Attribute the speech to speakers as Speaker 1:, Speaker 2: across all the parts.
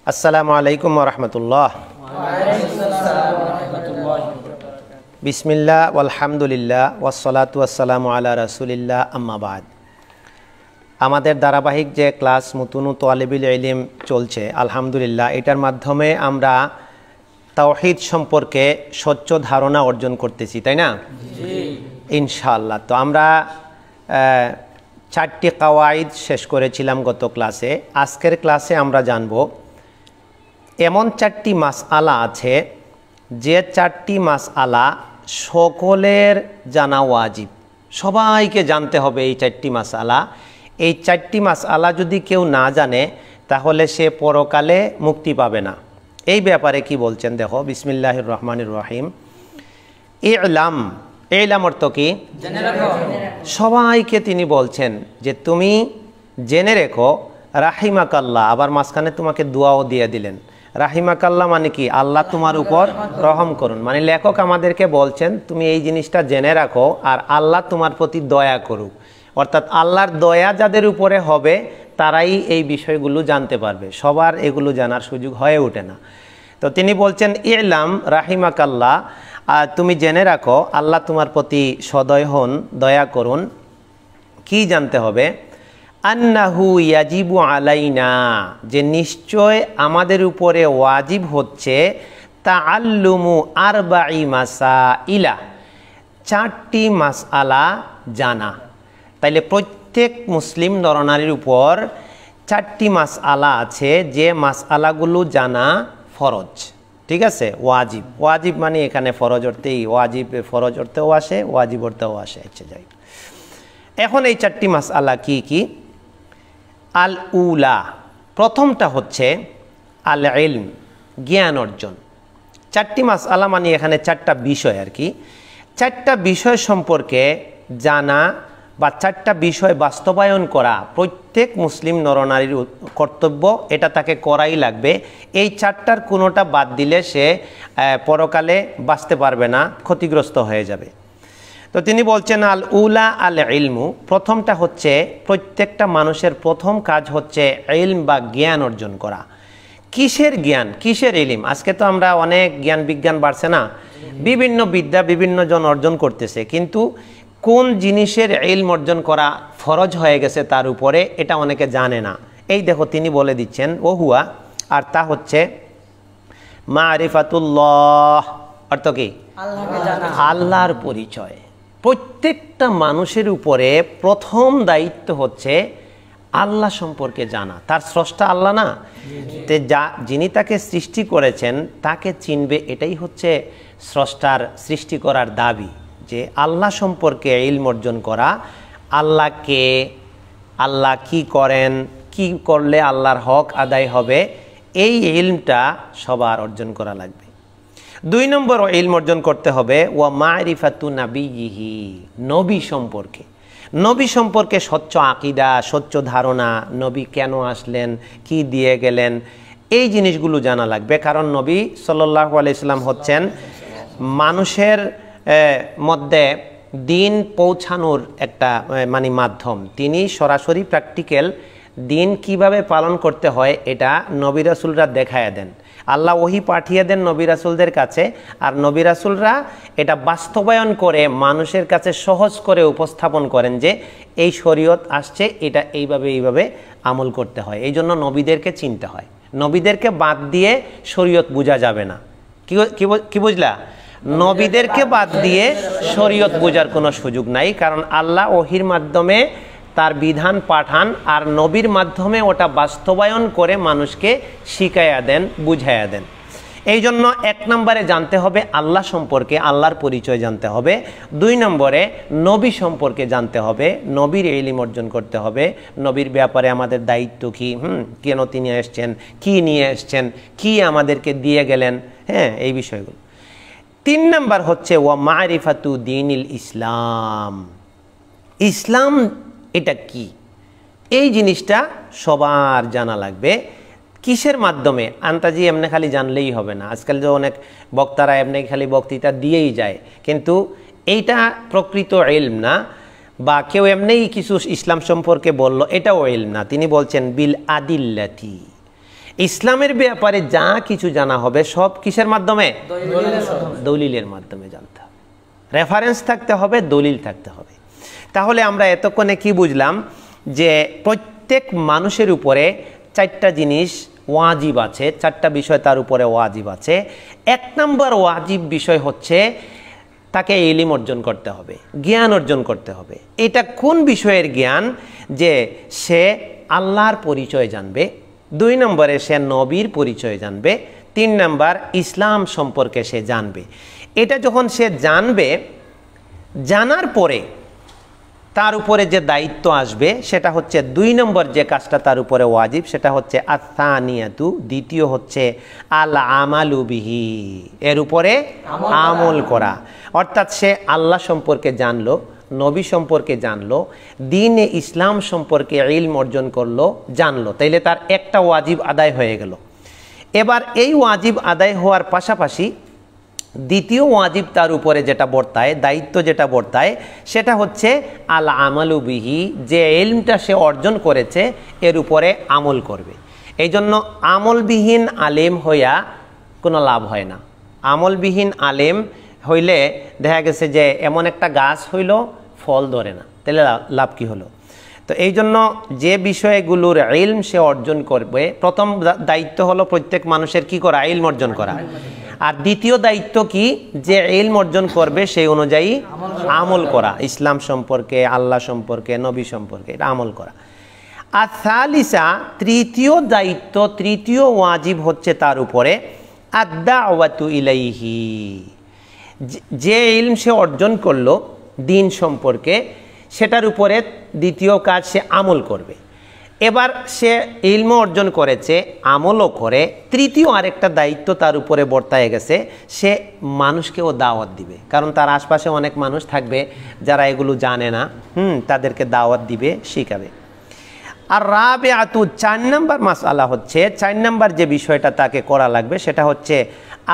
Speaker 1: আসসালামু আলাইকুম ওয়া রাহমাতুল্লাহ। বিসমিল্লাহ আলহামদুলিল্লাহ ওয়াসসালাতু ওয়াসসালামু আলা রাসূলিল্লাহ আম্মা বাদ। আমাদের ধারাবাহিক যে ক্লাস মুতুনু তালিবুল ইলম চলছে, আলহামদুলিল্লাহ এটার মাধ্যমে আমরা তাওহীদ সম্পর্কে স্বচ্ছ ধারণা অর্জন করতেছি, তাই না? ইনশাআল্লাহ। তো আমরা 4টি কাওয়াইদ শেষ করেছিলাম গত ক্লাসে। আজকের ক্লাসে আমরা জানব এমন 4টি মাসআলা আছে যে 4টি মাসআলা সকলের জানা ওয়াজিব, সবাইকে জানতে হবে এই 4টি মাসআলা। এই 4টি মাসআলা যদি কেউ না জানে তাহলে সে পরকালে মুক্তি পাবে না। এই ব্যাপারে কি বলছেন দেখো, বিসমিল্লাহির রহমানির রহিম। ইলাম, ইলাম অর্থ কি? সবাইকে তিনি বলছেন যে তুমি জেনে রেখো, রাহিমাকাল্লাহ, আবার মাঝখানে তোমাকে দোয়াও দিয়ে দিলেন। রাহিমাকাল্লাহ মানে কি? আল্লাহ তোমার উপর রহম করুন। মানে লেখক আমাদেরকে বলছেন তুমি এই জিনিসটা জেনে রাখো আর আল্লাহ তোমার প্রতি দয়া করুক। অর্থাৎ আল্লাহর দয়া যাদের উপরে হবে তারাই এই বিষয়গুলো জানতে পারবে, সবার এগুলো জানার সুযোগ হয়ে ওঠে না। তো তিনি বলছেন ইলাম রাহিমাকাল্লাহ, তুমি জেনে রাখো আল্লাহ তোমার প্রতি সদয় হন, দয়া করুন। কি জানতে হবে? আন্নাহু ইয়াজিবু আলাইনা, যে নিশ্চয় আমাদের উপরে ওয়াজিব হচ্ছে তাআল্লুমু আরবাঈ মাসাইলা, 4টি মাসআলা জানা। তাইলে প্রত্যেক মুসলিম নরনারীর উপর 4টি মাসআলা আছে যে মাসআলাগুলো জানা ফরজ, ঠিক আছে? ওয়াজিব, ওয়াজিব মানে এখানে ফরজ অর্থেই, ওয়াজিব ফরজ অর্থেও আসে, ওয়াজিব অর্থেও আসে। আচ্ছা যাই, এখন এই 4টি মাসআলা কি কি? আল উলা, প্রথমটা হচ্ছে আল ইলম, জ্ঞান অর্জন। 4টি মাসআলা মানে এখানে 4টা বিষয় আর কি। 4টা বিষয় সম্পর্কে জানা বা 4টা বিষয় বাস্তবায়ন করা প্রত্যেক মুসলিম নরনারীর কর্তব্য, এটা তাকে করাই লাগবে। এই 4টার কোনোটা বাদ দিলে সে পরকালে বাঁচতে পারবে না, ক্ষতিগ্রস্ত হয়ে যাবে। তো তিনি বলছেন আল উলা আল ইলমু, প্রথমটা হচ্ছে প্রত্যেকটা মানুষের প্রথম কাজ হচ্ছে ইলম বা জ্ঞান অর্জন করা। কিসের জ্ঞান, কিসের ইলম? আজকে তো আমরা অনেক জ্ঞান বিজ্ঞান বাড়ছে না, বিভিন্ন বিদ্যা বিভিন্ন জন অর্জন করতেছে, কিন্তু কোন জিনিসের ইলম অর্জন করা ফরজ হয়ে গেছে তার উপরে এটা অনেকে জানে না। এই দেখো তিনি বলে দিচ্ছেন ওহুয়া, আর তা হচ্ছে মারিফাতুল্লাহ, অর্থ কি? আল্লাহর পরিচয়। প্রত্যেকটা মানুষের উপরে প্রথম দায়িত্ব হচ্ছে আল্লাহ সম্পর্কে জানা। তার স্রষ্টা আল্লাহ না, যিনি তাকে সৃষ্টি করেছেন তাকে চিনবে, এটাই হচ্ছে স্রষ্টার সৃষ্টি করার দাবি, যে আল্লাহ সম্পর্কে ইলম অর্জন করা। আল্লাহকে, আল্লাহ কি করেন, কি করলে আল্লাহর হক আদায় হবে, এই ইলমটা সবার অর্জন করা লাগবে। 2 নম্বর ইলম অর্জন করতে হবে ওয়া মারিফাতু নাবিয়িহি, নবী সম্পর্কে। নবী সম্পর্কে স্বচ্ছ আকীদা, স্বচ্ছ ধারণা, নবী কেন আসলেন, কি দিয়ে গেলেন, এই জিনিসগুলো জানা লাগবে। কারণ নবী সাল্লাল্লাহু আলাইহি সাল্লাম হচ্ছেন মানুষের মধ্যে দিন পৌঁছানোর একটা মানে মাধ্যম। তিনি সরাসরি প্র্যাকটিক্যাল দিন কিভাবে পালন করতে হয় এটা নবী রাসূলরা দেখায়া দেন। আল্লাহ ওহী পাঠিয়ে দেন নবী রাসূলদের কাছে, আর নবী রাসূলরা এটা বাস্তবায়ন করে মানুষের কাছে সহজ করে উপস্থাপন করেন যে এই শরীয়ত আসছে, এটা এইভাবে এইভাবে আমল করতে হয়। এই জন্য নবীদেরকে চিনতে হয়, নবীদেরকে বাদ দিয়ে শরীয়ত বোঝা যাবে না। কি বুঝলা? নবীদেরকে বাদ দিয়ে শরীয়ত বোঝার কোনো সুযোগ নাই, কারণ আল্লাহ ওহির মাধ্যমে তার বিধান পাঠান আর নবীর মাধ্যমে ওটা বাস্তবায়ন করে মানুষকে শিখাইয়া দেন, বুঝাইয়া দেন। এই জন্য 1 নম্বরে জানতে হবে আল্লাহ সম্পর্কে, আল্লাহর পরিচয় জানতে হবে। 2 নম্বরে নবী সম্পর্কে জানতে হবে, নবীর ইলম অর্জন করতে হবে, নবীর ব্যাপারে আমাদের দায়িত্ব কি, কেন তিনি এসছেন, কি নিয়ে এসছেন, কি আমাদেরকে দিয়ে গেলেন, হ্যাঁ, এই বিষয়গুলো। 3 নম্বর হচ্ছে ওয়া মারিফাতু দীনিল ইসলাম, ইসলাম এটা কি, এই জিনিসটা সবার জানা লাগবে। কিসের মাধ্যমে? আন্তাজি এমনি খালি জানলেই হবে না। আজকাল যে অনেক বক্তারা এমনি খালি বক্তৃতা দিয়েই যায়, কিন্তু এইটা প্রকৃত ইলম না। বা কেউ এমনিই কিছু ইসলাম সম্পর্কে বলল, এটাও ইলম না। তিনি বলছেন বিল আদিল্লাতি, ইসলামের ব্যাপারে যা কিছু জানা হবে সব কিসের মাধ্যমে? দলিলের মাধ্যমে জানতে হবে, রেফারেন্স থাকতে হবে, দলিল থাকতে হবে। তাহলে আমরা এতক্ষণে কি বুঝলাম? যে প্রত্যেক মানুষের উপরে 4টা জিনিস ওয়াজিব আছে, 4টা বিষয় তার উপরে ওয়াজিব আছে। 1 নম্বর ওয়াজিব বিষয় হচ্ছে তাকে ইলম অর্জন করতে হবে, জ্ঞান অর্জন করতে হবে। এটা কোন বিষয়ের জ্ঞান? যে সে আল্লাহর পরিচয় জানবে, 2 নম্বরে সে নবীর পরিচয় জানবে, 3 নম্বর ইসলাম সম্পর্কে সে জানবে। এটা যখন সে জানবে, জানার পরে তার উপরে যে দায়িত্ব আসবে সেটা হচ্ছে 2 নম্বর যে কাজটা তার উপরে ওয়াজিব, সেটা হচ্ছে আসানিয়াতু, দ্বিতীয় হচ্ছে আল আমালু বিহি, এর উপরে আমল করা। অর্থাৎ সে আল্লাহ সম্পর্কে জানলো, নবী সম্পর্কে জানলো, দ্বীনে ইসলাম সম্পর্কে ইলম অর্জন করলো, জানলো, তাইলে তার একটা ওয়াজিব আদায় হয়ে গেল। এবার এই ওয়াজিব আদায় হওয়ার পাশাপাশি দ্বিতীয় ওয়াজিব তার উপরে যেটা বর্তায়, দায়িত্ব যেটা বর্তায়, সেটা হচ্ছে আল আমালু বিহি, যে ইলমটা সে অর্জন করেছে এর উপরে আমল করবে। এই জন্য আমলবিহীন আলেম হইয়া কোনো লাভ হয় না। আমলবিহীন আলেম হইলে দেখা গেছে যে এমন একটা গাছ হইল, ফল ধরে না, তাহলে লাভ কি হলো? তো এই জন্য যে বিষয়গুলোর ইলম সে অর্জন করবে, প্রথম দায়িত্ব হলো প্রত্যেক মানুষের কি করা? ইলম অর্জন করা। আর দ্বিতীয় দায়িত্ব কি? যে ইলম অর্জন করবে সেই অনুযায়ী আমল করা, ইসলাম সম্পর্কে, আল্লাহ সম্পর্কে, নবী সম্পর্কে, এটা আমল করা। আর সালিসা, তৃতীয় দায়িত্ব, তৃতীয় ওয়াজিব হচ্ছে তার উপরে আদ-দাওয়াতু ইলাইহি, যে ইলম সে অর্জন করলো দ্বীন সম্পর্কে, সেটার উপরে দ্বিতীয় কাজ সে আমল করবে। এবার সে ইলম অর্জন করেছে, আমলও করে, তৃতীয় আরেকটা দায়িত্ব তার উপরে বর্তায় গেছে, সে মানুষকেও দাওয়াত দিবে। কারণ তার আশপাশে অনেক মানুষ থাকবে যারা এগুলো জানে না, তাদেরকে দাওয়াত দিবে, শিখাবে। আর রাবিআতু, 4 নম্বর মাসআলা হচ্ছে, 4 নম্বর যে বিষয়টা তাকে করা লাগবে সেটা হচ্ছে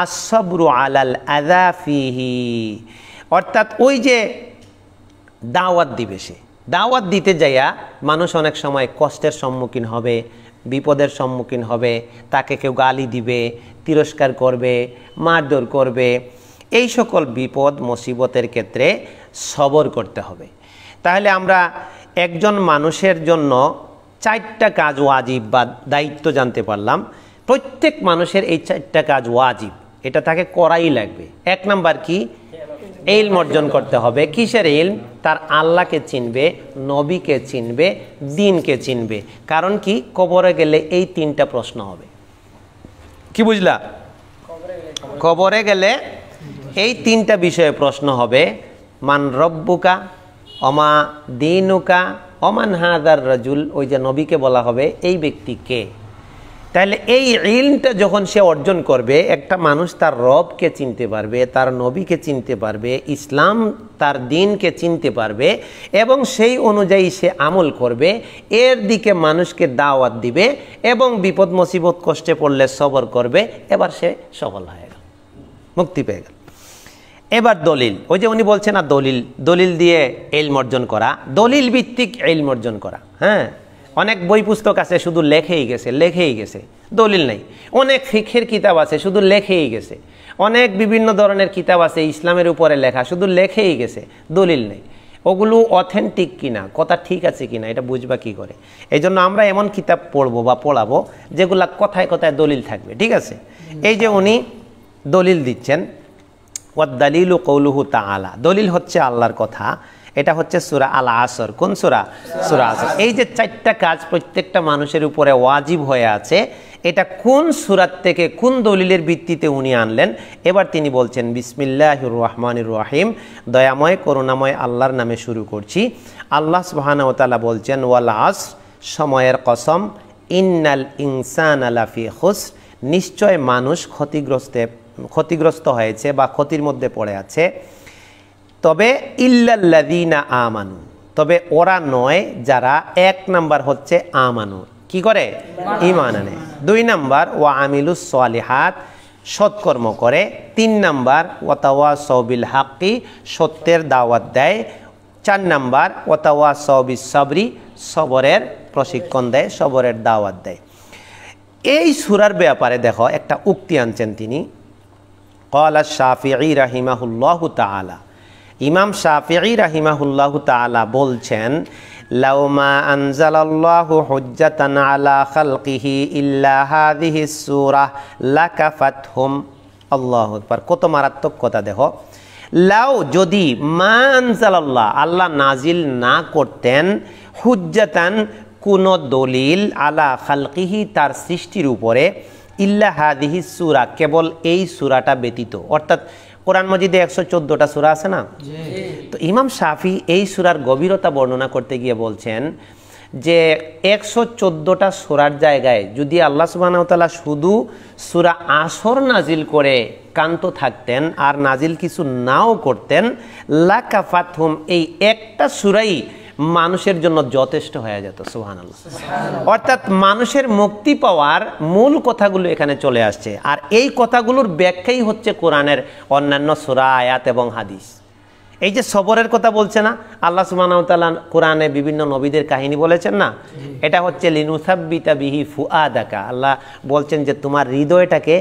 Speaker 1: আসসাবরু আলাল আযা ফিহি, অর্থাৎ ওই যে দাওয়াত দিবে, সে দাওয়াত দিতে যাইয়া মানুষ অনেক সময় কষ্টের সম্মুখীন হবে, বিপদের সম্মুখীন হবে, তাকে কেউ গালি দিবে, তিরস্কার করবে, মারধর করবে। এই সকল বিপদ মুসিবতের ক্ষেত্রে সবর করতে হবে। তাহলে আমরা একজন মানুষের জন্য 4টা কাজ ওয়াজিব বা দায়িত্ব জানতে পারলাম। প্রত্যেক মানুষের এই 4টা কাজ ওয়াজিব, এটা তাকে করাই লাগবে। 1 নাম্বার কি? ইলম অর্জন করতে হবে। কিসের ইলম? তার আল্লাহকে চিনবে, নবীকে চিনবে, দ্বীনকে চিনবে। কারণ কি? কবরে গেলে এই 3টা প্রশ্ন হবে। কি বুঝলা? কবরে গেলে এই 3টা বিষয়ে প্রশ্ন হবে। মান রব্বুকা, অমা দীনুকা, অমান হাদার রাজুল, ওই যে নবীকে বলা হবে এই ব্যক্তি কে। তাহলে এই ইলমটা যখন সে অর্জন করবে, একটা মানুষ তার রবকে চিনতে পারবে, তার নবীকে চিনতে পারবে, ইসলাম তার দ্বীনকে চিনতে পারবে, এবং সেই অনুযায়ী সে আমল করবে, এর দিকে মানুষকে দাওয়াত দিবে, এবং বিপদ মুসিবত কষ্টে পড়লে সবর করবে। এবার সে সফল হয়ে গেল, মুক্তি পেয়ে গেল। এবার দলিল, ওই যে উনি বলছেন না দলিল, দলিল দিয়ে ইলম অর্জন করা, দলিল ভিত্তিক ইলম অর্জন করা। হ্যাঁ, অনেক বই পুস্তক আছে শুধু লেখেই গেছে, দলিল নেই। অনেক ফিকহের কিতাব আছে শুধু লেখেই গেছে। অনেক বিভিন্ন ধরনের কিতাব আছে ইসলামের উপরে লেখা, শুধু লেখেই গেছে, দলিল নেই। ওগুলো অথেন্টিক কিনা, কথা ঠিক আছে কিনা, এটা বুঝবা কি করে? এই জন্য আমরা এমন কিতাব পড়বো বা পড়াবো যেগুলা কথায় কথায় দলিল থাকবে। ঠিক আছে? এই যে উনি দলিল দিচ্ছেন, ওয়াদ-দালিলু কওলুহু তাআলা, দলিল হচ্ছে আল্লাহর কথা। এটা হচ্ছে সূরা আল আসর। কোন সূরা? সূরা আসর। এই যে 4টা কাজ প্রত্যেকটা মানুষের উপরে ওয়াজিব হয়ে আছে, এটা কোন সূরা থেকে, কোন দলিলের ভিত্তিতে উনি আনলেন? এবার তিনি বলছেন বিসমিল্লাহির রহমানির রহিম, দয়াময় করুণাময় আল্লাহর নামে শুরু করছি। আল্লাহ সুবহানাহু ওয়া তাআলা বলছেন ওয়াল আসর, সময়ের কসম, ইন্নাল ইনসানা লাফি খুসর, নিশ্চয় মানুষ ক্ষতিগ্রস্ত হয়েছে বা ক্ষতির মধ্যে পড়ে আছে। তবে ইল্লাল্লাযীনা আমানু, তবে ওরা নয় যারা, 1 নাম্বার হচ্ছে আমানু, কি করে? ঈমান আনে। 2 নাম্বার ওয়া আমিলুস সলিহাত, সৎকর্ম করে। 3 নাম্বার ওয়াতাওয়াসাউ বিল হাক্কি, সত্যের দাওয়াত দেয়। 4 নাম্বার ওয়াতাওয়াসাউ বিস সাবরি, সবরের প্রশিক্ষণ দেয়, সবরের দাওয়াত দেয়। এই সূরার ব্যাপারে দেখো একটা উক্তি আনছেন তিনি, ক্বালা শাফিঈ রাহিমাহুল্লাহু তাআলা, ইমাম শাফিঈ রাহিমাহুল্লাহু তাআলা বলছেন, লাউ মা আনজালাল্লাহু হুজ্জাতান আলা খালকিহি ইল্লা হাযিহিস সূরাহ লাকাফাতহুম। আল্লাহু আকবার, কত মারাত্মক কথা দেখো। লাউ, যদি, মা আনজালাল্লাহ, আল্লাহ নাজিল না করতেন, হুজ্জাতান, কোন দলিল, আলা খালকিহি, তার সৃষ্টির উপরে, ইল্লা হাযিহিস সূরা, কেবল এই সূরাটা ব্যতীত। অর্থাৎ কোরআন মাজিদে 114টা সূরা আছে না? তো ইমাম শাফি এই সূরার গভীরতা বর্ণনা করতে গিয়ে বলছেন যে 114টা সূরার জায়গায় যদি আল্লাহ সুবহানাহু ওয়া তাআলা শুধু সূরা আসর নাজিল করে কান্ত থাকতেন আর নাজিল কিছু নাও করতেন, লাকাফাতহুম, এই একটা সূরাই মানুষের জন্য যথেষ্ট হয়ে যেত। সুবহানাল্লাহ। অর্থাৎ মানুষের মুক্তি পাওয়ার মূল কথাগুলো এখানে চলে আসছে, আর এই কথাগুলোর ব্যাখ্যাই হচ্ছে কোরআনের অন্যান্য সূরা, আয়াত এবং হাদিস। এই যে সবরের কথা বলছে না আল্লাহ সুবহানাহু ওয়া তাআলা, কোরআনে বিভিন্ন নবীদের কাহিনী বলেছেন না, এটা হচ্ছে লিনুসাব্বিতা বিহি ফুআদাকা। আল্লাহ বলছেন যে তোমার হৃদয়টাকে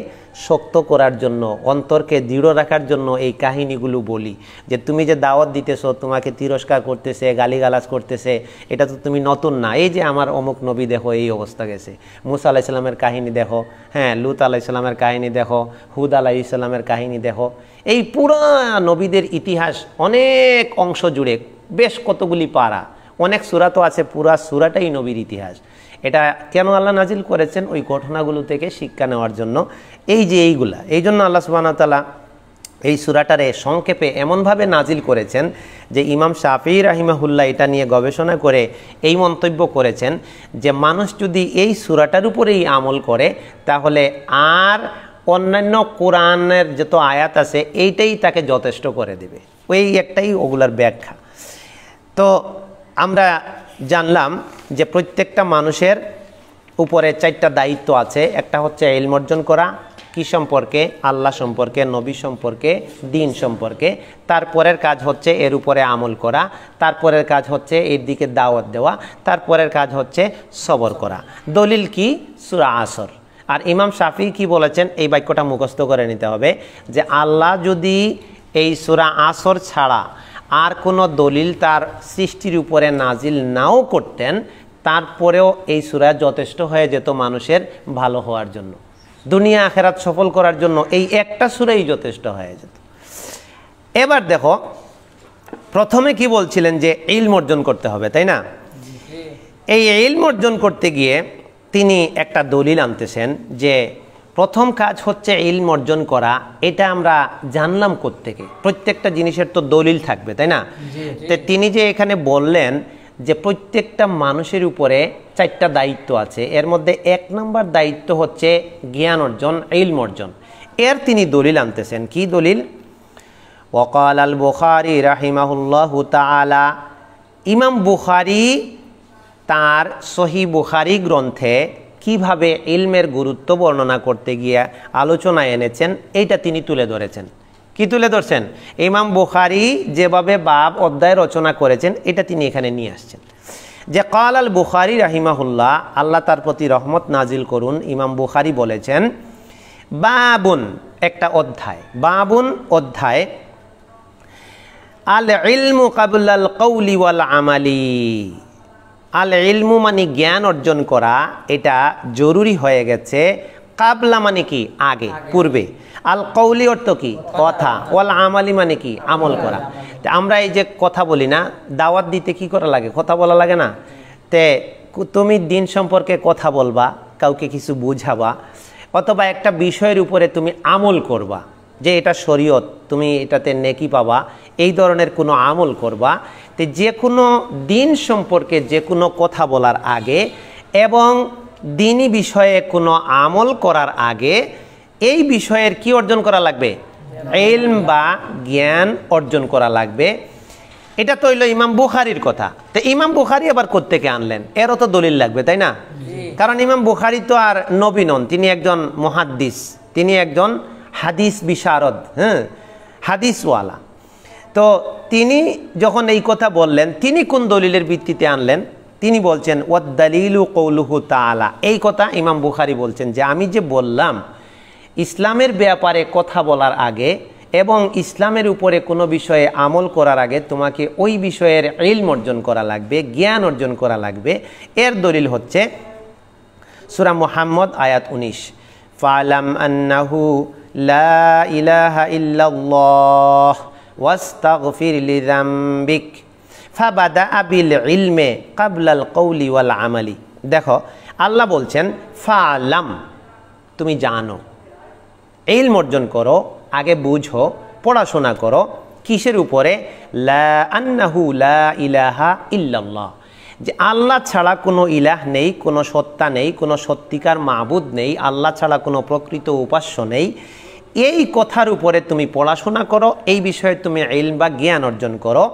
Speaker 1: শক্ত করার জন্য, অন্তরকে দৃঢ় রাখার জন্য এই কাহিনীগুলো বলি, যে তুমি যে দাওয়াত দিতেছো, তোমাকে তিরস্কার করতেছে, গালিগালাজ করতেছে, এটা তো তুমি নতুন না। এই যে আমার অমুক নবী দেখো এই অবস্থা গেছে, মুসা আলাইহিস সালামের কাহিনী দেখো, হ্যাঁ, লূত আলাইহিস সালামের কাহিনী দেখো, হুদ আলাইহিস সালামের কাহিনী দেখো। এই পুরা নবীদের ইতিহাস অনেক অংশ জুড়ে, বেশ কতগুলি পারা, অনেক সূরা তো আছে, পুরা সূরাটাই নবীর ইতিহাস। এটা কেন আল্লাহ নাজিল করেছেন? ওই ঘটনাগুলো থেকে শিক্ষা নেওয়ার জন্য। এই যে এইগুলা, এই জন্য আল্লাহ সুবহানাহু ওয়া তাআলা এই সূরাটারে সংক্ষেপে এমনভাবে নাজিল করেছেন যে ইমাম শাফিঈ রাহিমাহুল্লাহ এটা নিয়ে গবেষণা করে এই মন্তব্য করেছেন যে মানুষ যদি এই সূরাটার উপরেই আমল করে তাহলে আর অন্যান্য কোরআনের যত আয়াত আছে এইটাই তাকে যথেষ্ট করে দেবে। ওই একটাই ওগুলার ব্যাখ্যা। তো আমরা জানলাম যে প্রত্যেকটা মানুষের উপরে 4টা দায়িত্ব আছে। একটা হচ্ছে ইলম অর্জন করা, কি সম্পর্কে? আল্লাহ সম্পর্কে, নবী সম্পর্কে, দ্বীন সম্পর্কে। তারপরের কাজ হচ্ছে এর উপরে আমল করা, তারপরের কাজ হচ্ছে এর দিকে দাওয়াত দেওয়া, তারপরের কাজ হচ্ছে সবর করা। দলিল কি? সূরা আসর। আর ইমাম শাফিঈ কি বলেছেন এই বাক্যটা মুখস্থ করে নিতে হবে যে আল্লাহ যদি এই সূরা আসর ছাড়া আর কোনো দলিল তার সৃষ্টির উপরে নাজিল নাও করতেন, তারপরেও এই সূরা যথেষ্ট হয়ে যেত মানুষের ভালো হওয়ার জন্য, দুনিয়া আখিরাত সফল করার জন্য এই একটা সূরাই যথেষ্ট হয়ে যেত। এবার দেখো, প্রথমে কি বলছিলেন যে ইলম অর্জন করতে হবে, তাই না? এই ইলম অর্জন করতে গিয়ে তিনি একটা দলিল আনতেছেন যে প্রথম কাজ হচ্ছে ইলম অর্জন করা। এটা আমরা জানলাম কোত্থেকে? প্রত্যেকটা জিনিসের তো দলিল থাকবে, তাই না? তো তিনি যে এখানে বললেন যে প্রত্যেকটা মানুষের উপরে 4টা দায়িত্ব আছে, এর মধ্যে 1 নম্বর দায়িত্ব হচ্ছে জ্ঞান অর্জন, ইলম অর্জন। এর তিনি দলিল আনতেছেন। কি দলিল? ওয়াকাল আল বুখারী রাহিমাহুল্লাহু তাআলা, ইমাম বুখারী তার সহিহ বুখারী গ্রন্থে কিভাবে ইলমের গুরুত্ব বর্ণনা করতে গিয়ে আলোচনা এনেছেন এইটা তিনি তুলে ধরেছেন। কি তুলে ধরছেন? ইমাম বুখারী যেভাবে বাব অধ্যায় রচনা করেছেন এটা তিনি এখানে নিয়ে আসছেন। যে কাল আল বুখারী রাহিমাহুল্লাহ, আল্লাহ তার প্রতি রহমত নাজিল করুন, ইমাম বুখারী বলেছেন, বাবুন, একটা অধ্যায়, বাবুন অধ্যায়, আল ইলমু কাবলাল কওলি ওয়াল আমালি। আল ইলমু মানে জ্ঞান অর্জন করা, এটা জরুরি হয়ে গেছে। কাবলা মানে কি? আগে, পূর্বে। আল কওলি অর্থ কি? কথা। ওয়াল আমালি মানে কি? আমল করা। আমরা এই যে কথা বলি না, দাওয়াত দিতে কি করা লাগে? কথা বলা লাগে না? তে তুমি দিন সম্পর্কে কথা বলবা, কাউকে কিছু বুঝাবা, অথবা একটা বিষয়ের উপরে তুমি আমল করবা যে এটা শরীয়ত, তুমি এটাতে নেকি পাবা, এই ধরনের কোনো আমল করবা। তো যে কোনো দিন সম্পর্কে যে কোনো কথা বলার আগে এবং দিনী বিষয়ে কোনো আমল করার আগে এই বিষয়ের কি অর্জন করা লাগবে? ইলম বা জ্ঞান অর্জন করা লাগবে। এটা তো হইল ইমাম বুখারীর কথা। তো ইমাম বুখারী আবার কোত্থেকে আনলেন? এরও তো দলিল লাগবে, তাই না? কারণ ইমাম বুখারী তো আর নবী নন, তিনি একজন মুহাদ্দিস, তিনি একজন হাদিস বিশারদ, হ্যাঁ, হাদিসওয়ালা। তো তিনি যখন এই কথা বললেন, তিনি কোন দলিলের ভিত্তিতে আনলেন? তিনি বলছেন ওয়াদ-দালিলু কওলুহু তাআলা, এই কথা ইমাম বুখারী বলছেন যে আমি যে বললাম ইসলামের ব্যাপারে কথা বলার আগে এবং ইসলামের উপরে কোনো বিষয়ে আমল করার আগে তোমাকে ওই বিষয়ের ইলম অর্জন করা লাগবে, জ্ঞান অর্জন করা লাগবে। এর দলিল হচ্ছে সূরা মুহাম্মদ আয়াত 19, ফালাম আন্নাহু লা ইলাহা ইল্লাল্লাহ ওয়াস্তাগফির লিযামবিক ফাবাদা বিল ইলমে ক্বাবলাল কওলি ওয়াল আমালি। দেখো আল্লাহ বলছেন ফালাম, তুমি জানো, ইলম অর্জন করো, আগে বুঝো, পড়াশোনা করো। কিসের উপরে? লা আন্নাহু লা ইলাহা ইল্লাল্লাহ, যে আল্লাহ ছাড়া কোনো ইলাহ নেই, কোনো সত্তা নেই, কোনো সত্যিকার মাবুদ নেই, আল্লাহ ছাড়া কোনো প্রকৃত উপাস্য নেই। এই কথার উপরে তুমি পড়াশোনা করো, এই বিষয়ে তুমি ইলম বা জ্ঞান অর্জন করো।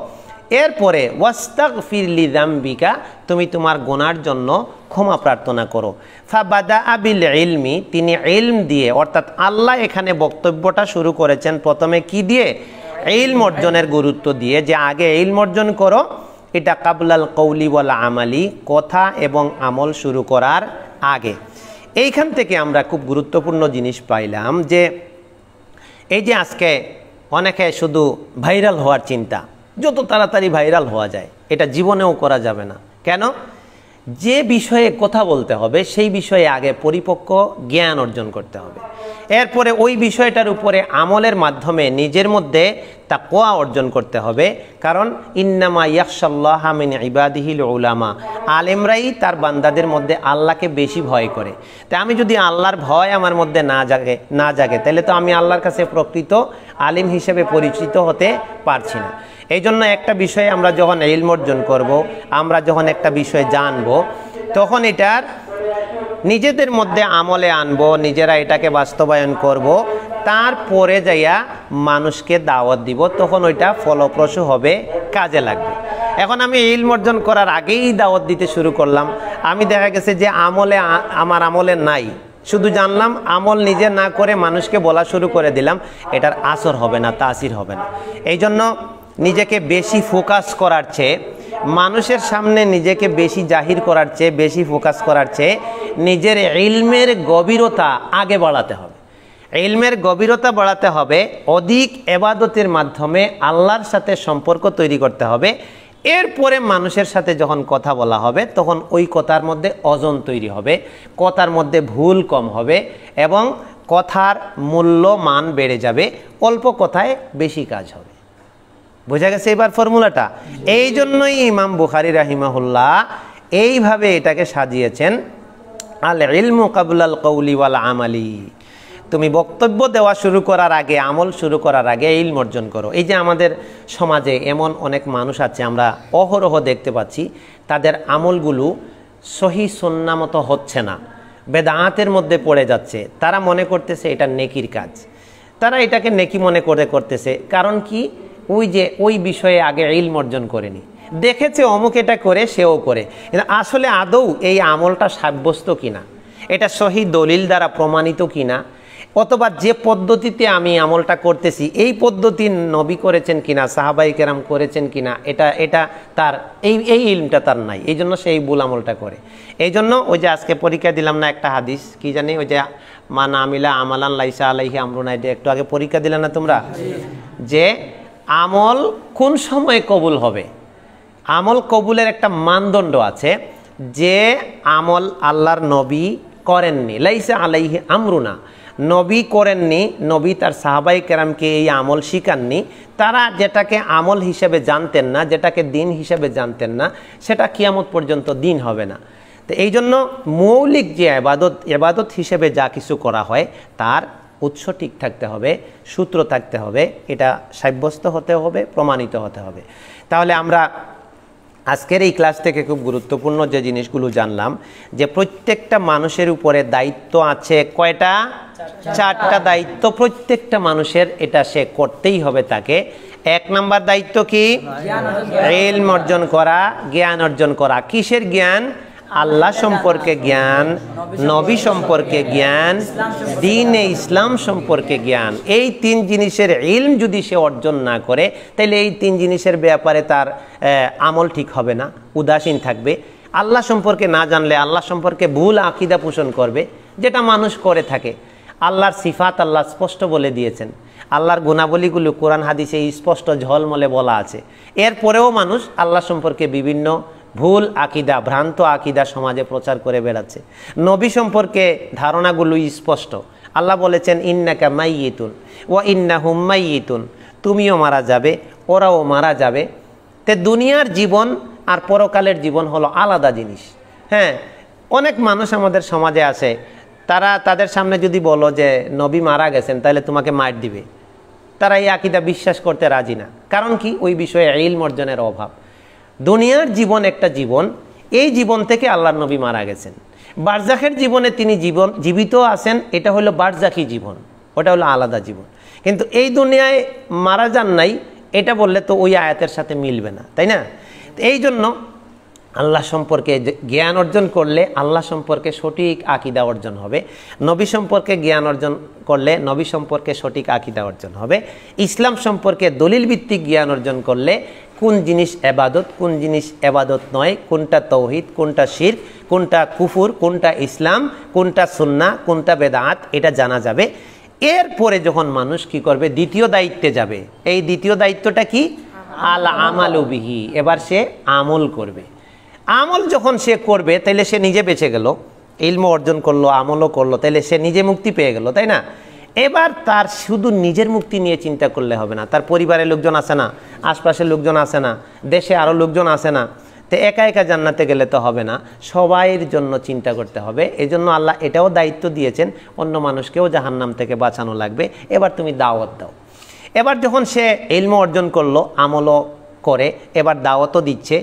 Speaker 1: এরপরে ওয়াস্তাগফির লিযামবিকা, তুমি তোমার গুনার জন্য ক্ষমা প্রার্থনা করো। ফাবাদা বিল ইলমি, তিনি ইলম দিয়ে, অর্থাৎ আল্লাহ এখানে বক্তব্যটা শুরু করেছেন প্রথমে কি দিয়ে? ইলম অর্জনের গুরুত্ব দিয়ে, যে আগে ইলম অর্জন করো। এটা ক্বাবলাল কওলি ওয়াল আমালি, কথা এবং আমল শুরু করার আগে। এইখান থেকে আমরা খুব গুরুত্বপূর্ণ জিনিস পাইলাম যে এই যে আজকে অনেকে শুধু ভাইরাল হওয়ার চিন্তা, যত তাড়াতাড়ি ভাইরাল হওয়া যায় এটা জীবনেও করা যাবে না। কেন? যে বিষয়ে কথা বলতে হবে সেই বিষয়ে আগে পরিপক্ক জ্ঞান অর্জন করতে হবে, এরপরে ওই বিষয়টার উপরে আমলের মাধ্যমে নিজের মধ্যে তাকওয়া অর্জন করতে হবে। কারণ ইন্নামা ইয়াখশাল্লাহা মিন ইবাদিহিল উলামা, আলেমরাই তার বান্দাদের মধ্যে আল্লাহকে বেশি ভয় করে। তাই আমি যদি আল্লাহর ভয় আমার মধ্যে না জাগে তাহলে তো আমি আল্লাহর কাছে প্রকৃত আলিম হিসেবে পরিচিত হতে পারছি না। এই জন্য একটা বিষয়ে আমরা যখন ইলম অর্জন করব, আমরা যখন একটা বিষয় জানব, তখন এটার নিজেদের মধ্যে আমলে আনবো, নিজেরা এটাকে বাস্তবায়ন করব, তারপরে যাইয়া মানুষকে দাওয়াত দিব, তখন ওইটা ফলপ্রসূ হবে, কাজে লাগবে। এখন আমি ইলম অর্জন করার আগেই দাওয়াত দিতে শুরু করলাম, আমি দেখা গেছে যে আমার আমলে নাই, শুধু জানলাম, আমল নিজে না করে মানুষকে বলা শুরু করে দিলাম, এটার আসর হবে না, তাসির হবে না। এই জন্য নিজেকে বেশি ফোকাস করার চেয়ে, মানুষের সামনে নিজেকে বেশি জাহির করার চেয়ে, বেশি ফোকাস করার চেয়ে নিজের ইলমের গভীরতা আগে বাড়াতে হবে। ইলমের গভীরতা বাড়াতে হবে, অধিক ইবাদতের মাধ্যমে আল্লাহর সাথে সম্পর্ক তৈরি করতে হবে। এরপরে মানুষের সাথে যখন কথা বলা হবে তখন ওই কথার মধ্যে ওজন তৈরি হবে, কথার মধ্যে ভুল কম হবে এবং কথার মূল্য মান বেড়ে যাবে, অল্প কথায় বেশি কাজ হবে। বোঝা গেছে এবার ফর্মুলাটা? এই জন্যই ইমাম বুখারী রাহিমাহুল্লাহ এইভাবে এটাকে সাজিয়েছেন, আল ইলমু ক্বাবলাল কওলি ওয়াল আমালি। তুমি বক্তব্য দেওয়া শুরু করার আগে, আমল শুরু করার আগে ইলম অর্জন করো। এই যে আমাদের সমাজে এমন অনেক মানুষ আছে, আমরা অহরহ দেখতে পাচ্ছি, তাদের আমলগুলো সহি সুন্নাহ মতো হচ্ছে না, বেদাতের মধ্যে পড়ে যাচ্ছে। তারা মনে করতেছে এটা নেকির কাজ, তারা এটাকে নেকি মনে করতেছে। কারণ কি? ওই বিষয়ে আগে ইলম অর্জন করেনি, দেখেছে অমুক এটা করে, সেও করে। আসলে আদৌ এই আমলটা সাব্যস্ত কিনা, এটা সহি দলিল দ্বারা প্রমাণিত কিনা, অথবা যে পদ্ধতিতে আমি আমলটা করতেছি এই পদ্ধতি নবী করেছেন কিনা, সাহাবাই কেরাম করেছেন কিনা, এটা তার এই ইলমটা তার নাই, এই জন্য সেই ভুল আমলটা করে। এই জন্য ওই যে আজকে পরীক্ষা দিলাম না একটা হাদিস, কি জানি, ওই যে মান আমিলা আমালান লাইসা আলাইহি আমরুনা, এটা একটু আগে পরীক্ষা দিলে না তোমরা, যে আমল কোন সময় কবুল হবে। আমল কবুলের একটা মানদণ্ড আছে, যে আমল আল্লাহর নবী করেননি, লাইসা আলাইহি আমরুনা, নবী করেননি, নবী তার সাহাবাই কেরামকে এই আমল শিখাননি, তারা যেটাকে আমল হিসেবে জানতেন না, যেটাকে দিন হিসেবে জানতেন না, সেটা কিয়ামত পর্যন্ত দিন হবে না। তো এই জন্য মৌলিক যে ইবাদত হিসেবে যা কিছু করা হয় তার উৎস ঠিক থাকতে হবে, সূত্র থাকতে হবে, এটা সাব্যস্ত হতে হবে, প্রমাণিত হতে হবে। তাহলে আমরা আজকের এই ক্লাস থেকে খুব গুরুত্বপূর্ণ যে জিনিসগুলো জানলাম, যে প্রত্যেকটা মানুষের উপরে দায়িত্ব আছে কয়টা? 4টা দায়িত্ব প্রত্যেকটা মানুষের, এটা সে করতেই হবে তাকে। 1 নাম্বার দায়িত্ব কি? ইলম অর্জন করা, জ্ঞান অর্জন করা। কিসের জ্ঞান? আল্লাহ সম্পর্কে জ্ঞান, নবী সম্পর্কে জ্ঞান, দ্বীনে ইসলাম সম্পর্কে জ্ঞান। এই 3 জিনিসের ইলম যদি সে অর্জন না করে তাহলে এই 3 জিনিসের ব্যাপারে তার আমল ঠিক হবে না, উদাসীন থাকবে। আল্লাহ সম্পর্কে না জানলে আল্লাহ সম্পর্কে ভুল আকীদা পোষণ করবে, যেটা মানুষ করে থাকে। আল্লাহর সিফাত আল্লাহ স্পষ্ট বলে দিয়েছেন, আল্লাহর গুণাবলীগুলো কোরআন হাদিসে স্পষ্ট ঝলমলে বলা আছে। এরপরেও মানুষ আল্লাহ সম্পর্কে বিভিন্ন ভুল আকীদা, ভ্রান্ত আকীদা সমাজে প্রচার করে বেড়াচ্ছে। নবী সম্পর্কে ধারণাগুলো স্পষ্ট। আল্লাহ বলেছেন ইন্নাকা মাইয়িতুন ওয়া ইন্নাহুম মাইয়িতুন, তুমিও মারা যাবে, ওরাও মারা যাবে। তে দুনিয়ার জীবন আর পরকালের জীবন হলো আলাদা জিনিস। হ্যাঁ, অনেক মানুষ আমাদের সমাজে আছে, তারা তাদের সামনে যদি বলো যে নবী মারা গেছেন তাহলে তোমাকে মার দিবে, তারা এই আকীদা বিশ্বাস করতে রাজি না। কারণ কি? ওই বিষয়ে ইলম অর্জনের অভাব। দুনিয়ার জীবন একটা জীবন, এই জীবন থেকে আল্লাহর নবী মারা গেছেন। বারজাখের জীবনে তিনি জীবিত আছেন, এটা হলো বারজাখী জীবন, ওটা হলো আলাদা জীবন। কিন্তু এই দুনিয়ায় মারা যান নাই, এটা বললে তো ওই আয়াতের সাথে মিলবে না, তাই না? এই জন্য আল্লাহ সম্পর্কে জ্ঞান অর্জন করলে আল্লাহ সম্পর্কে সঠিক আকীদা অর্জন হবে, নবী সম্পর্কে জ্ঞান অর্জন করলে নবী সম্পর্কে সঠিক আকীদা অর্জন হবে, ইসলাম সম্পর্কে দলিল ভিত্তিক জ্ঞান অর্জন করলে কোন জিনিস এবাদত, কোন জিনিস এবাদত নয়, কোনটা তৌহিদ, কোনটা শিরক, কোনটা কুফুর, কোনটা ইসলাম, কোনটা সুন্নাহ, কোনটা বেদাত, এটা জানা যাবে। এরপরে যখন মানুষ কি করবে? দ্বিতীয় দায়িত্বে যাবে। এই দ্বিতীয় দায়িত্বটা কি? আল আমালু বিহি, এবার সে আমল করবে। আমল যখন সে করবে তাইলে সে নিজে বেঁচে গেল, ইলম অর্জন করলো, আমলও করলো, তাইলে সে নিজে মুক্তি পেয়ে গেল, তাই না? এবার তার শুধু নিজের মুক্তি নিয়ে চিন্তা করলে হবে না, তার পরিবারের লোকজন আছে না, আশপাশের লোকজন আছে না, দেশে আরও লোকজন আছে না, তো একা একা জান্নাতে গেলে তো হবে না, সবাইয়ের জন্য চিন্তা করতে হবে। এজন্য আল্লাহ এটাও দায়িত্ব দিয়েছেন, অন্য মানুষকেও জাহান্নাম থেকে বাঁচানো লাগবে। এবার তুমি দাওয়াত দাও। এবার যখন সে ইলম অর্জন করলো, আমলও করে, এবার দাওয়াতও দিচ্ছে।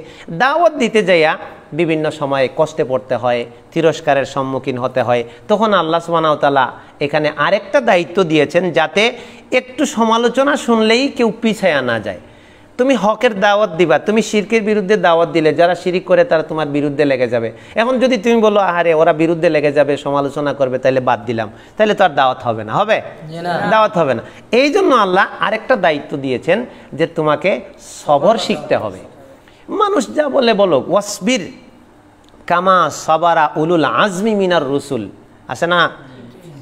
Speaker 1: দাওয়াত দিতে যাইয়া বিভিন্ন সময়ে কষ্টে পড়তে হয়, তিরস্কারের সম্মুখীন হতে হয়। তখন আল্লাহ সুবহানাহু ওয়া তাআলা এখানে আরেকটা দায়িত্ব দিয়েছেন, যাতে একটু সমালোচনা শুনলেই কেউ পিছায়া না যায়। তুমি হকের দাওয়াত দিবা, তুমি শিরকের বিরুদ্ধে দাওয়াত দিলে যারা শিরিক করে তারা তোমার বিরুদ্ধে লেগে যাবে। এখন যদি তুমি বলো আহারে ওরা বিরুদ্ধে লেগে যাবে, সমালোচনা করবে, তাহলে বাদ দিলাম, তাহলে তো আর দাওয়াত হবে না। হবে? দাওয়াত হবে না। এই জন্য আল্লাহ আরেকটা দায়িত্ব দিয়েছেন যে তোমাকে সবর শিখতে হবে। মানুষ যা বলে বলো, ওয়াসবির কামা সাবারা উলুল আজমি মিনার রসুল আছে না?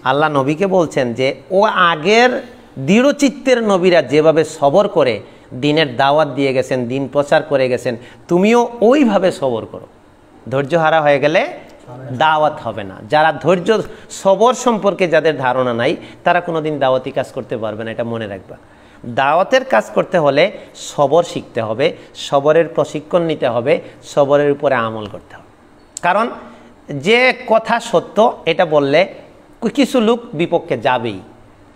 Speaker 1: আল্লাহ নবীকে বলছেন যে ও আগের দৃঢ়চিত্তের নবীরা যেভাবে সবর করে দিনের দাওয়াত দিয়ে গেছেন, দিন প্রচার করে গেছেন, তুমিও ওইভাবে সবর করো। ধৈর্য হারা হয়ে গেলে দাওয়াত হবে না। যারা ধৈর্য সবর সম্পর্কে যাদের ধারণা নাই, তারা কোনোদিন দাওয়াতি কাজ করতে পারবে না, এটা মনে রাখবা। দাওয়াতের কাজ করতে হলে সবর শিখতে হবে, সবরের প্রশিক্ষণ নিতে হবে, সবরের উপরে আমল করতে হবে। কারণ যে কথা সত্য এটা বললে কিছু লোক বিপক্ষে যাবেই,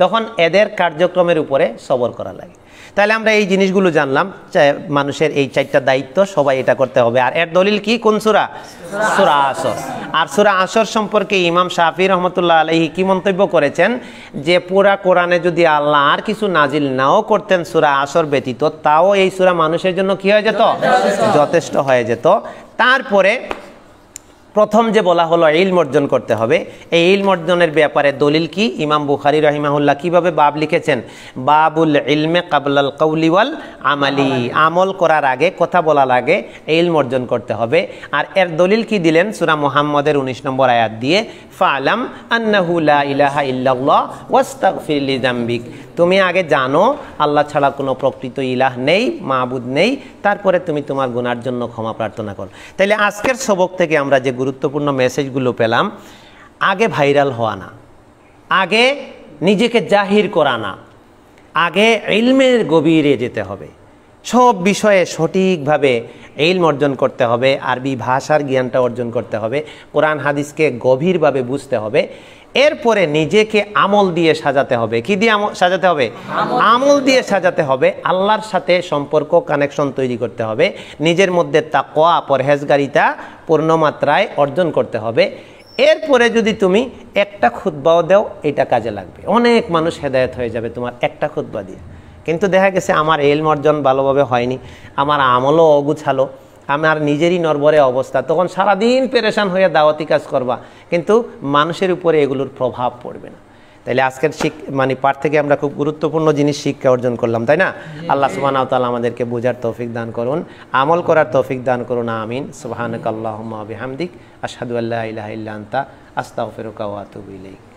Speaker 1: তখন এদের কার্যক্রমের উপরে সবর করা লাগে। তাহলে আমরা এই জিনিসগুলো জানলাম, মানুষের এই 4টা দায়িত্ব, সবাই এটা করতে হবে। আর এর দলিল কি? কোন সূরা? সূরা আসর। আর সূরা আসর সম্পর্কে ইমাম শাফি রহমতুল্লাহ আলাইহি কি মন্তব্য করেছেন যে পুরা কোরআনে যদি আল্লাহ আর কিছু নাজিল নাও করতেন সূরা আসর ব্যতীত, তাও এই সূরা মানুষের জন্য কি হয়ে যেত? যথেষ্ট হয়ে যেত। তারপরে প্রথম যে বলা হলো ইলম অর্জন করতে হবে, এই ইলম অর্জনের ব্যাপারে দলিল কি? ইমাম বুখারী রাহিমাহুল্লাহ কিভাবে বাব লিখেছেন? বাবুল ইলমে কাবলাল কওলি ওয়াল আমালি, আমল করার আগে, কথা বলার আগে ইলম অর্জন করতে হবে। আর এর দলিল কি দিলেন? সূরা মুহাম্মদের 19 নম্বর আয়াত দিয়ে, ফাআলাম আন্নাহু লা ইলাহা ইল্লাল্লাহ ওয়াস্তাগফির লিযামবিক, তুমি আগে জানো আল্লাহ ছাড়া কোনো প্রকৃত ইলাহ নেই, মাবুদ নেই, তারপরে তুমি তোমার গুনার জন্য ক্ষমা প্রার্থনা করো। তাইলে আজকের সবক থেকে আমরা যে গুরুত্বপূর্ণ মেসেজগুলো পেলাম, আগে ভাইরাল হওয়া না, আগে নিজেকে জাহির করা না, আগে ইলমের গভীরে যেতে হবে, সব বিষয়ে সঠিকভাবে ইলম অর্জন করতে হবে, আরবি ভাষার জ্ঞানটা অর্জন করতে হবে, কোরআন হাদিসকে গভীরভাবে বুঝতে হবে। এরপরে নিজেকে আমল দিয়ে সাজাতে হবে। কি দিয়ে সাজাতে হবে? আমল দিয়ে সাজাতে হবে। আল্লাহর সাথে সম্পর্ক, কানেকশন তৈরি করতে হবে। নিজের মধ্যে তাকওয়া, পরহেজগারিতা পূর্ণমাত্রায় অর্জন করতে হবে। এরপরে যদি তুমি একটা খুতবাও দাও, এটা কাজে লাগবে। অনেক মানুষ হেদায়েত হয়ে যাবে তোমার একটা খুতবা দিয়ে। কিন্তু দেখা গেছে আমার ইলম অর্জন ভালোভাবে হয়নি, আমার আমলও অগুছালো, আমার নিজেরই নরবরে অবস্থা, তখন সারাদিন পেরেশান হয়ে দাওয়াতি কাজ করবা, কিন্তু মানুষের উপরে এগুলোর প্রভাব পড়বে না। তাইলে আজকের মানে পাঠ থেকে আমরা খুব গুরুত্বপূর্ণ জিনিস শিক্ষা অর্জন করলাম, তাই না? আল্লাহ সুবহানাহু ওয়া তাআলা আমাদেরকে বোঝার তৌফিক দান করুন, আমল করার তৌফিক দান করুন, আমিন। সুবহানাকাল্লাহুম্মা ওয়া বিহামদিক আশহাদু আল্লা ইলাহা ইল্লা আনতা আস্তাগফিরুকা ওয়া আতুবু ইলাইক।